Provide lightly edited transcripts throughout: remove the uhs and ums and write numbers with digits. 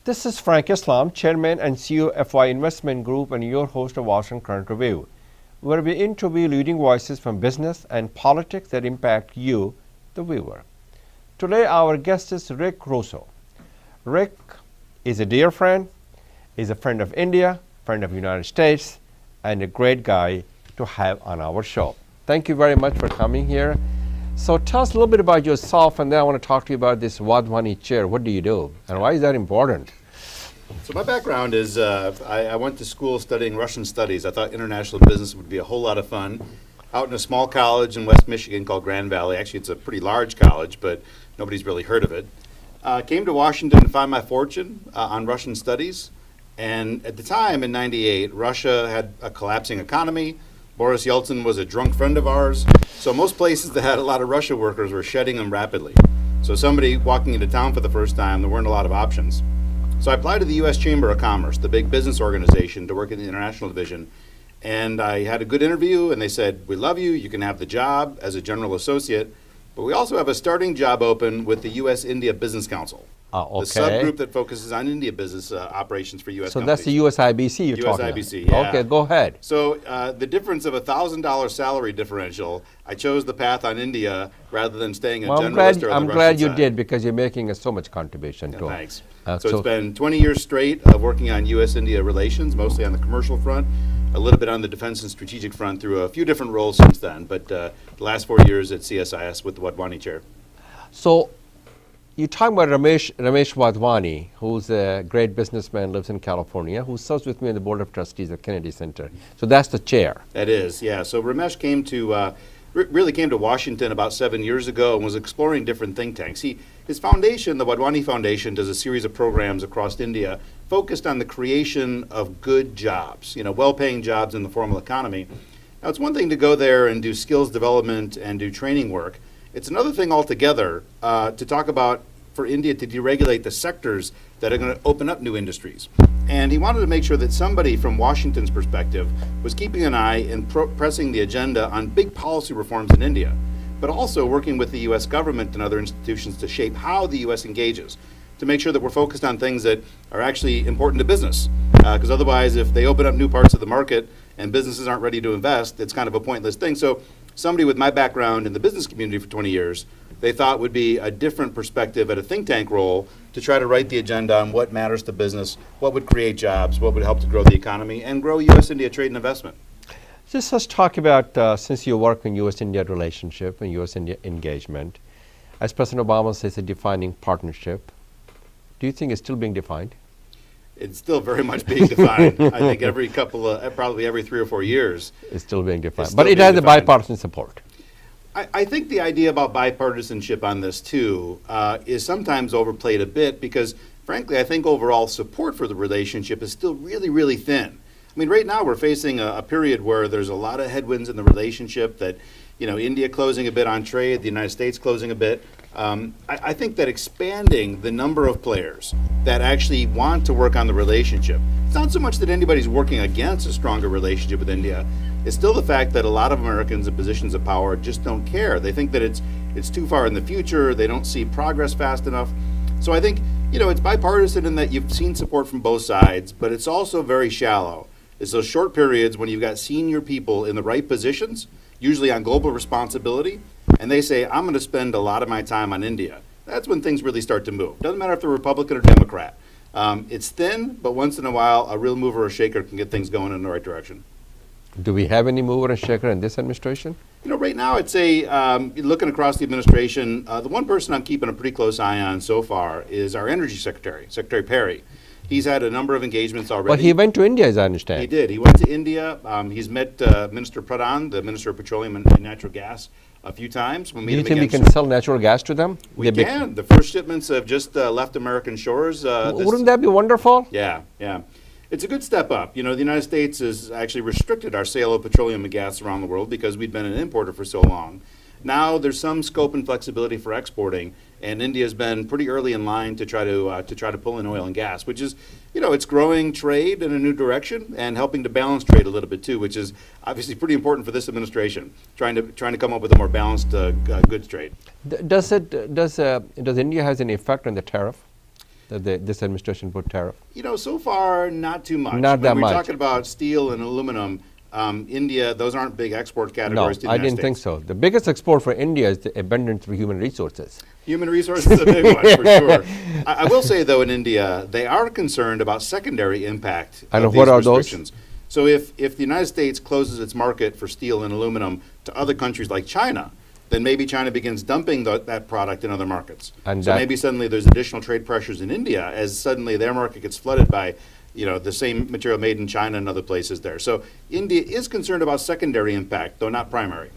This is Frank Islam, Chairman and CEO of FY Investment Group and your host of Washington Current Review, where we interview leading voices from business and politics that impact you, the viewer. Today our guest is Rick Rossow. Rick is a dear friend, is a friend of India, friend of the United States, and a great guy to have on our show. Thank you very much for coming here. So tell us a little bit about yourself, and then I want to talk to you about this Wadhwani Chair. What do you do, and why is that important? So my background is I went to school studying Russian studies. I thought international business would be a whole lot of fun. Out in a small college in West Michigan called Grand Valley. Actually, it's a pretty large college, but nobody's really heard of it. Came to Washington to find my fortune on Russian studies. And at the time, in '98, Russia had a collapsing economy. Boris Yeltsin was a drunk friend of ours. So most places that had a lot of Russia workers were shedding them rapidly. So somebody walking into town for the first time, there weren't a lot of options. So I applied to the U.S. Chamber of Commerce, the big business organization, to work in the international division. And I had a good interview, and they said, "We love you. You can have the job as a general associate. But we also have a starting job open with the U.S. India Business Council." Okay. The subgroup that focuses on India business operations for U.S. So companies. that's the USIBC you're talking about? USIBC, yeah. Okay, go ahead. So the difference of $1,000 salary differential, I chose the path on India rather than staying a generalist or I'm the glad Russian you side. did, because you're making so much contribution to it. Thanks. So So it's been 20 years straight of working on U.S.-India relations, mostly on the commercial front, a little bit on the defense and strategic front through a few different roles since then, but the last 4 years at CSIS with the Wadhwani Chair. So you talk about Ramesh Wadhwani, who's a great businessman, lives in California, who serves with me on the board of trustees at Kennedy Center. So that's the chair. That is, yeah. So Ramesh came to really came to Washington about 7 years ago and was exploring different think tanks. His foundation, the Wadhwani Foundation, does a series of programs across India focused on the creation of good jobs, well-paying jobs in the formal economy. Now, it's one thing to go there and do skills development and do training work. It's another thing altogether to talk about for India to deregulate the sectors that are going to open up new industries. And he wanted to make sure that somebody from Washington's perspective was keeping an eye and pressing the agenda on big policy reforms in India, but also working with the U.S. government and other institutions to shape how the U.S. engages, to make sure that we're focused on things that are actually important to business. Because otherwise, if they open up new parts of the market and businesses aren't ready to invest, it's kind of a pointless thing. So somebody with my background in the business community for 20 years, they thought would be a different perspective at a think tank role to try to write the agenda on what matters to business, what would create jobs, what would help to grow the economy, and grow U.S.-India trade and investment. Just let's talk about, since you work in U.S.-India relationship and U.S.-India engagement, as President Obama says, a defining partnership. Do you think it's still being defined? It's still very much being defined. I think every probably every 3 or 4 years. It's still being defined. It's But still it being has a defined. bipartisan support. I think the idea about bipartisanship on this, too, is sometimes overplayed a bit because, frankly, I think overall support for the relationship is still really, really thin. I mean, right now we're facing a period where there's a lot of headwinds in the relationship that, India closing a bit on trade, the United States closing a bit. I think that expanding the number of players that actually want to work on the relationship, it's not so much that anybody's working against a stronger relationship with India. It's still the fact that a lot of Americans in positions of power just don't care. They think that it's too far in the future. They don't see progress fast enough. So I think, it's bipartisan in that you've seen support from both sides, but it's also very shallow. It's those short periods when you've got senior people in the right positions, usually on global responsibility, and they say, I'm going to spend a lot of my time on India. That's when things really start to move. Doesn't matter if they're Republican or Democrat. It's thin, but once in a while, a real mover or shaker can get things going in the right direction. Do we have any mover and shaker in this administration? Right now, I'd say, looking across the administration, the one person I'm keeping a pretty close eye on so far is our Energy Secretary, Secretary Perry. He's had a number of engagements already. But he went to India, as I understand. He did. He went to India. He's met Minister Pradhan, the Minister of Petroleum and Natural Gas, a few times. We'll meet Do you him think we again can sell natural gas to them? We can. The first shipments have just left American shores. Wouldn't that be wonderful? Yeah. It's a good step up. The United States has actually restricted our sale of petroleum and gas around the world because we've been an importer for so long. Now there's some scope and flexibility for exporting, and India's been pretty early in line to try to pull in oil and gas, which is, it's growing trade in a new direction and helping to balance trade a little bit too, which is obviously pretty important for this administration, trying to come up with a more balanced goods trade. Does India has any effect on the tariff? that this administration put tariff? So far, not too much. Not that when we're much. talking about steel and aluminum, India, those aren't big export categories to the I United didn't think States. so. The biggest export for India is the abundance of human resources. Human resources is a big one, for sure. I will say, though, in India, they are concerned about secondary impact And of what these are those? restrictions. So if the United States closes its market for steel and aluminum to other countries like China, then maybe China begins dumping that product in other markets. And so maybe suddenly there's additional trade pressures in India as suddenly their market gets flooded by the same material made in China and other places there. So India is concerned about secondary impact, though not primary.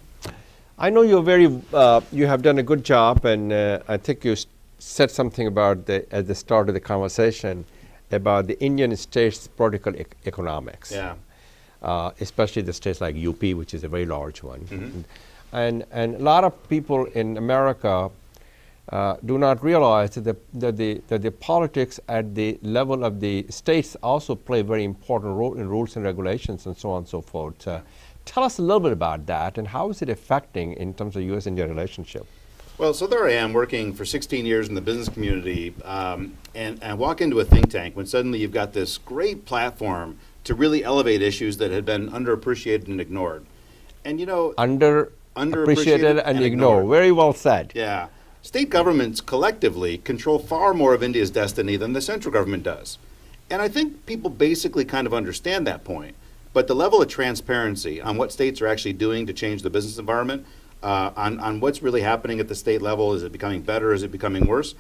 I know you have done a good job, and I think you said something about at the start of the conversation about the Indian states' political economics. Yeah. Especially the states like UP, which is a very large one. Mm-hmm. And a lot of people in America do not realize that the politics at the level of the states also play a very important role in rules and regulations and so on and so forth. Tell us a little bit about that, and how is it affecting in terms of U.S.-India relationship? Well, so there I am working for 16 years in the business community, and I walk into a think tank when suddenly you've got this great platform to really elevate issues that had been underappreciated and ignored. And underappreciated and ignored. Very well said. Yeah. State governments collectively control far more of India's destiny than the central government does. And I think people basically kind of understand that point. But the level of transparency on what states are actually doing to change the business environment, on what's really happening at the state level, is it becoming better, is it becoming worse?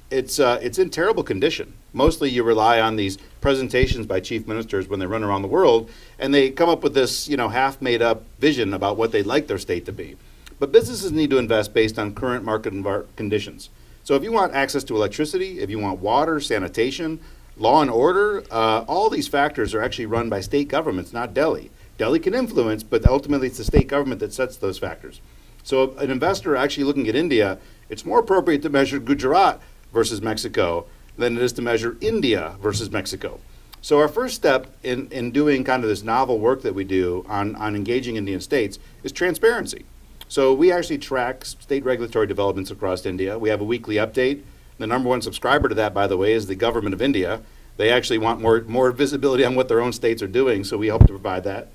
It's in terrible condition. Mostly you rely on these presentations by chief ministers when they run around the world, and they come up with this half-made-up vision about what they'd like their state to be. But businesses need to invest based on current market conditions. So if you want access to electricity, if you want water, sanitation, law and order, all these factors are actually run by state governments, not Delhi. Delhi can influence, but ultimately it's the state government that sets those factors. So an investor actually looking at India, it's more appropriate to measure Gujarat versus Mexico than it is to measure India versus Mexico. So our first step in doing kind of this novel work that we do on engaging Indian states is transparency. So we actually track state regulatory developments across India. We have a weekly update. The number one subscriber to that, by the way, is the government of India. They actually want more visibility on what their own states are doing, so we hope to provide that.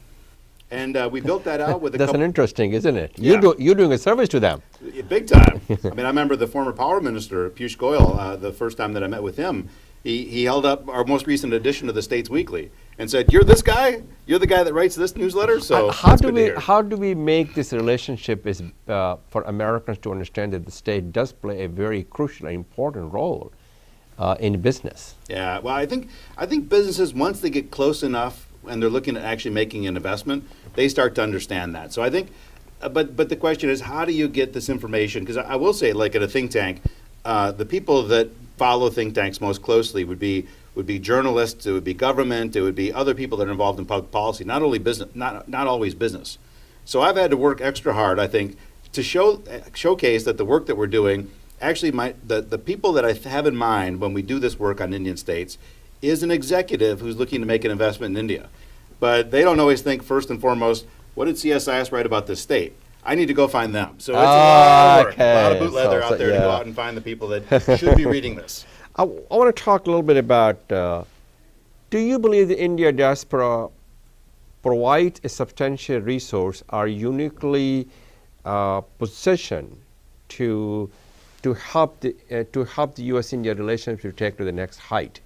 And we built that out with a That's an interesting, isn't it? Yeah. You're doing a service to them. Big time. I mean, I remember the former power minister, Piyush Goyal, the first time that I met with him, he held up our most recent edition of the States Weekly and said, "You're this guy? You're the guy that writes this newsletter?" So how do we make this relationship for Americans to understand that the state does play a very crucial and important role in business? Yeah, well, I think businesses, once they get close enough and they're looking at actually making an investment, they start to understand that. So I think, but the question is, how do you get this information? Because I will say, like at a think tank, the people that follow think tanks most closely would be journalists, it would be government, it would be other people that are involved in public policy, not only business, not always business. So I've had to work extra hard, I think, to showcase that the work that we're doing, actually the people that I have in mind when we do this work on Indian states is an executive who's looking to make an investment in India. But they don't always think first and foremost, what did CSIS write about this state? I need to go find them. So it's a lot of work, a lot of boot leather out there to go out and find the people that should be reading this. I want to talk a little bit about, do you believe the India diaspora provides a substantial resource, are uniquely positioned to help the U.S.-India relationship to take to the next height?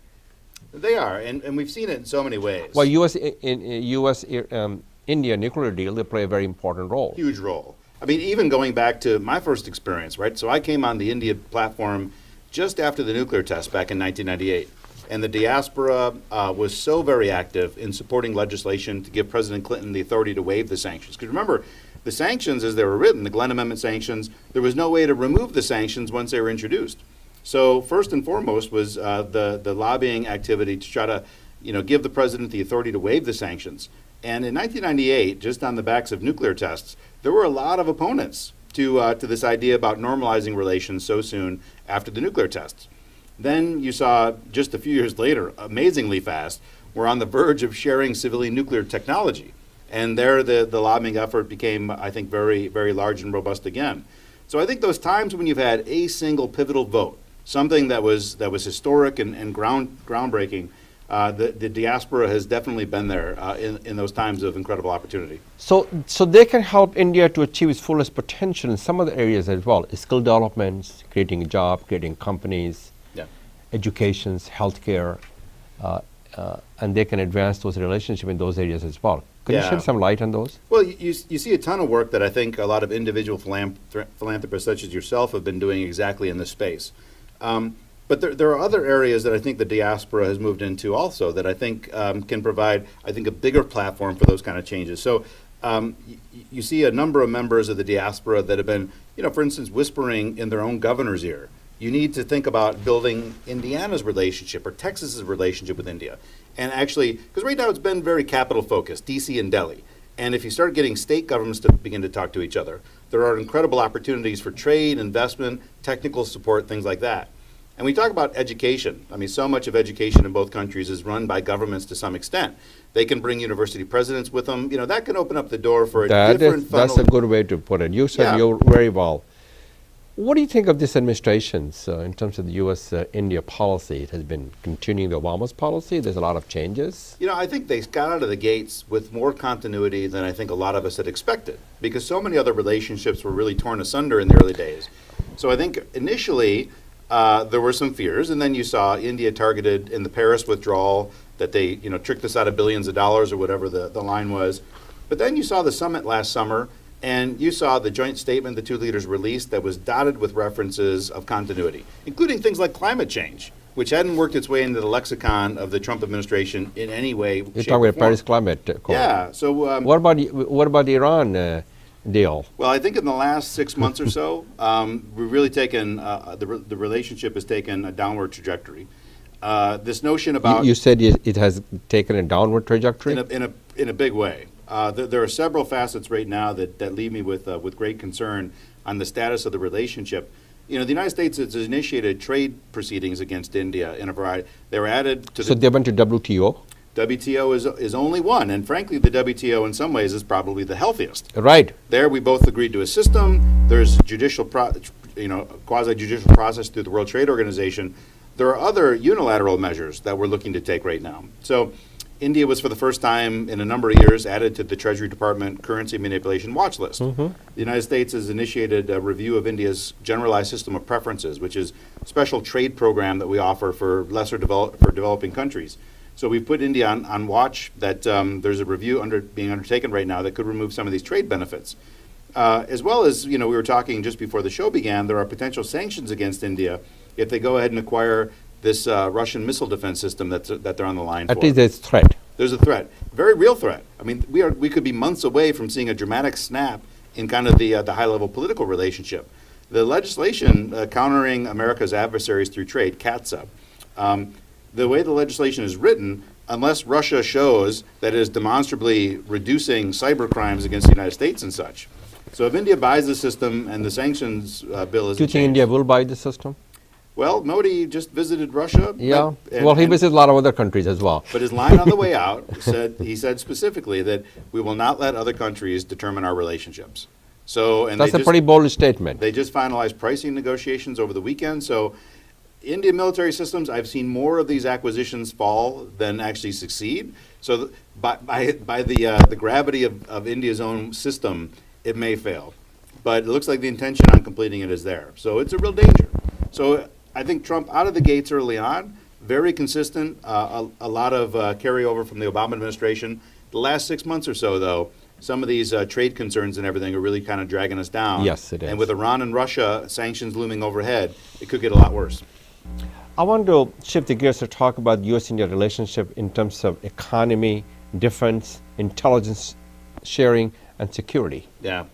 They are, and we've seen it in so many ways. Well, U.S.-India nuclear deal, they play a very important role. Huge role. I mean, even going back to my first experience, right? So I came on the India platform just after the nuclear test back in 1998. And the diaspora was so very active in supporting legislation to give President Clinton the authority to waive the sanctions. Because remember, the sanctions as they were written, the Glenn Amendment sanctions, there was no way to remove the sanctions once they were introduced. So first and foremost was the lobbying activity to try to give the president the authority to waive the sanctions. And in 1998, just on the backs of nuclear tests, there were a lot of opponents to this idea about normalizing relations so soon after the nuclear tests. Then you saw just a few years later, amazingly fast, we're on the verge of sharing civilian nuclear technology. And there the lobbying effort became, I think, very, very large and robust again. So I think those times when you've had a single pivotal vote something that was historic and groundbreaking. The diaspora has definitely been there in those times of incredible opportunity. So they can help India to achieve its fullest potential in some other areas as well. Skill developments, creating a job, creating companies, educations, healthcare, and they can advance those relationships in those areas as well. Could you shed some light on those? Well, you see a ton of work that I think a lot of individual philanthropists such as yourself have been doing exactly in this space. But there are other areas that I think the diaspora has moved into also that I think can provide, I think, a bigger platform for those kind of changes. So you see a number of members of the diaspora that have been, for instance, whispering in their own governor's ear, you need to think about building Indiana's relationship or Texas's relationship with India. And actually, because right now it's been very capital focused, DC and Delhi. And if you start getting state governments to begin to talk to each other, there are incredible opportunities for trade, investment, technical support, things like that. And we talk about education. I mean, so much of education in both countries is run by governments to some extent. They can bring university presidents with them. That can open up the door for a different funnel. That's a good way to put it. You said you very well. What do you think of this administration's in terms of the U.S. India policy? It has been continuing the Obama's policy. There's a lot of changes. I think they got out of the gates with more continuity than I think a lot of us had expected, because so many other relationships were really torn asunder in the early days. So I think initially there were some fears, and then you saw India targeted in the Paris withdrawal that they tricked us out of billions of dollars or whatever the line was. But then you saw the summit last summer, and you saw the joint statement the two leaders released that was dotted with references of continuity, including things like climate change, which hadn't worked its way into the lexicon of the Trump administration in any way, You're talking about Paris climate accord. Yeah. So what about the Iran deal? Well, I think in the last 6 months or so, we've really taken the relationship has taken a downward trajectory. This notion about you said it has taken a downward trajectory in a big way. There are several facets right now that leave me with great concern on the status of the relationship. The United States has initiated trade proceedings against India in a variety. They were added to. So they went to WTO. WTO is only one, and frankly, the WTO in some ways is probably the healthiest. Right. There, we both agreed to a system. There's quasi-judicial process through the World Trade Organization. There are other unilateral measures that we're looking to take right now. So India was for the first time in a number of years added to the Treasury Department currency manipulation watch list. The United States has initiated a review of India's generalized system of preferences, which is a special trade program that we offer for developing countries. So we've put India on watch that there's a review being undertaken right now that could remove some of these trade benefits. As well as, we were talking just before the show began, there are potential sanctions against India if they go ahead and acquire this Russian missile defense system that they're on the line for. At least there's a threat. There's a threat, very real threat. I mean, we could be months away from seeing a dramatic snap in kind of the high-level political relationship. The legislation countering America's adversaries through trade, CATSA, the way the legislation is written, unless Russia shows that it is demonstrably reducing cyber crimes against the United States and such. So if India buys the system and the sanctions bill is Do you think India will buy the system? Well, Modi just visited Russia. Yeah. He visited a lot of other countries as well. But his line on the way out he said specifically that we will not let other countries determine our relationships. So, and that's a pretty bold statement. They just finalized pricing negotiations over the weekend. So Indian military systems, I've seen more of these acquisitions fall than actually succeed. So by the gravity of India's own system, it may fail. But it looks like the intention on completing it is there. So it's a real danger. So I think Trump out of the gates early on, very consistent, a lot of carryover from the Obama administration. The last 6 months or so, though, some of these trade concerns and everything are really kind of dragging us down. Yes, it is. And with Iran and Russia sanctions looming overhead, it could get a lot worse. I want to shift the gears to talk about U.S.-India relationship in terms of economy, defense, intelligence sharing, and security. Yeah.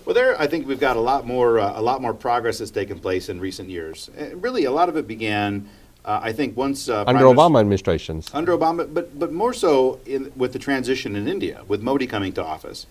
Well, there I think we've got a lot more progress that's taken place in recent years. Really, a lot of it began, I think, once under Obama administrations. Under Obama, but more so with the transition in India, with Modi coming to office.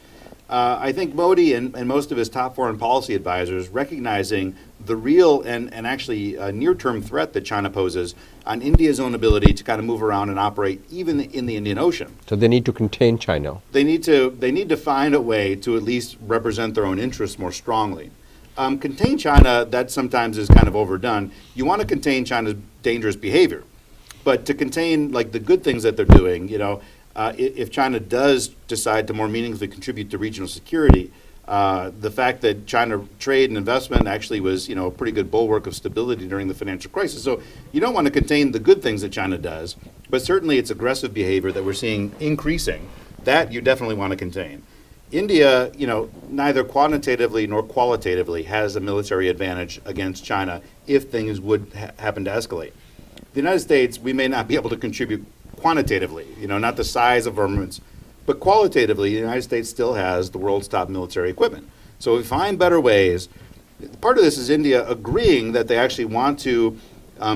I think Modi and most of his top foreign policy advisors recognizing the real and actually near-term threat that China poses on India's own ability to kind of move around and operate even in the Indian Ocean. So they need to contain China. They need to find a way to at least represent their own interests more strongly. Contain China, that sometimes is kind of overdone. You want to contain China's dangerous behavior. But to contain like the good things that they're doing, if China does decide to more meaningfully contribute to regional security, the fact that China trade and investment actually was, a pretty good bulwark of stability during the financial crisis. So you don't want to contain the good things that China does, but certainly its aggressive behavior that we're seeing increasing, that you definitely want to contain. India, neither quantitatively nor qualitatively has a military advantage against China if things would happen to escalate. The United States, we may not be able to contribute quantitatively, not the size of armaments, but qualitatively, the United States still has the world's top military equipment. So if we find better ways, part of this is India agreeing that they actually want to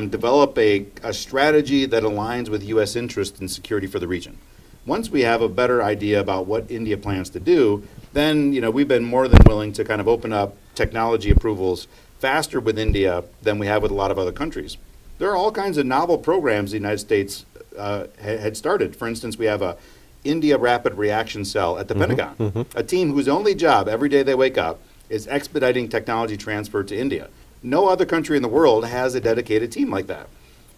develop a strategy that aligns with U.S. interests in security for the region. Once we have a better idea about what India plans to do, then we've been more than willing to kind of open up technology approvals faster with India than we have with a lot of other countries. There are all kinds of novel programs the United States had started. For instance, we have a India Rapid Reaction Cell at the Pentagon, a team whose only job every day they wake up is expediting technology transfer to India. No other country in the world has a dedicated team like that.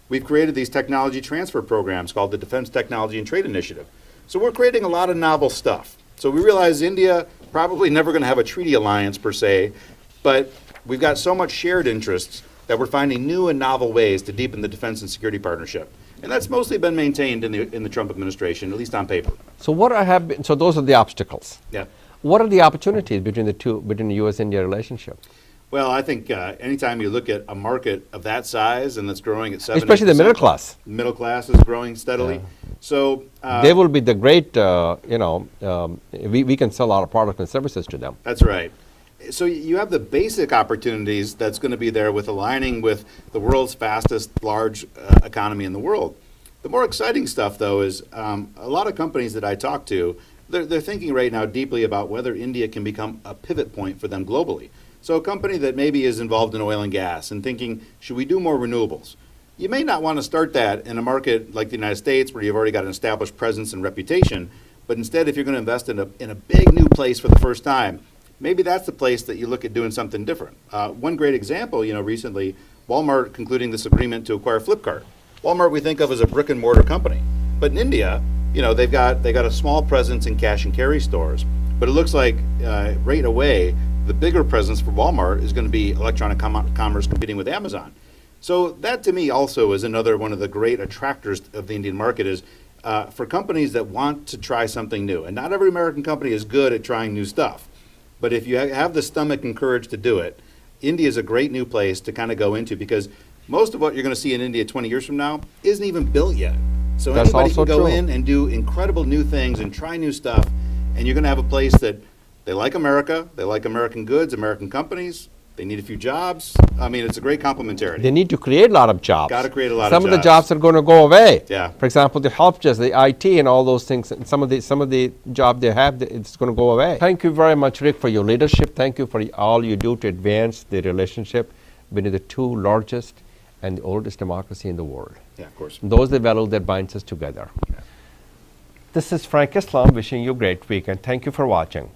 We've created these technology transfer programs called the Defense Technology and Trade Initiative. So we're creating a lot of novel stuff. So we realize India probably never going to have a treaty alliance per se, but we've got so much shared interests that we're finding new and novel ways to deepen the defense and security partnership. And that's mostly been maintained in the Trump administration, at least on paper. So so those are the obstacles. Yeah. What are the opportunities between the U.S.-India relationship? Well, I think anytime you look at a market of that size and that's growing at 7%, especially the middle class. Middle class is growing steadily. Yeah. So they will be the great, we can sell a lot of products and services to them. That's right. So you have the basic opportunities that's going to be there with aligning with the world's fastest large economy in the world. The more exciting stuff, though, is a lot of companies that I talk to, they're thinking right now deeply about whether India can become a pivot point for them globally. So a company that maybe is involved in oil and gas and thinking, should we do more renewables? You may not want to start that in a market like the United States where you've already got an established presence and reputation, but instead if you're going to invest in a big new place for the first time, maybe that's the place that you look at doing something different. One great example, recently, Walmart concluding this agreement to acquire Flipkart. Walmart we think of as a brick and mortar company, but in India, they've got a small presence in cash and carry stores. But it looks like right away, the bigger presence for Walmart is going to be electronic commerce competing with Amazon. So that to me also is another one of the great attractors of the Indian market is for companies that want to try something new. And not every American company is good at trying new stuff. But if you have the stomach and courage to do it, India is a great new place to kind of go into because most of what you're going to see in India 20 years from now isn't even built yet. So That's anybody can go true. in and do incredible new things and try new stuff, and you're going to have a place that they like America, they like American goods, American companies, they need a few jobs. I mean, it's a great complementarity. They need to create a lot of jobs. Got to create a lot of Some jobs. of the jobs are going to go away. Yeah. For example, the help desk, the IT and all those things, and some of the job they have, it's going to go away. Thank you very much, Rick, for your leadership. Thank you for all you do to advance the relationship between the two largest and the oldest democracy in the world. Yeah, of course. Those are the value that binds us together. Yeah. This is Frank Islam wishing you a great week, and thank you for watching.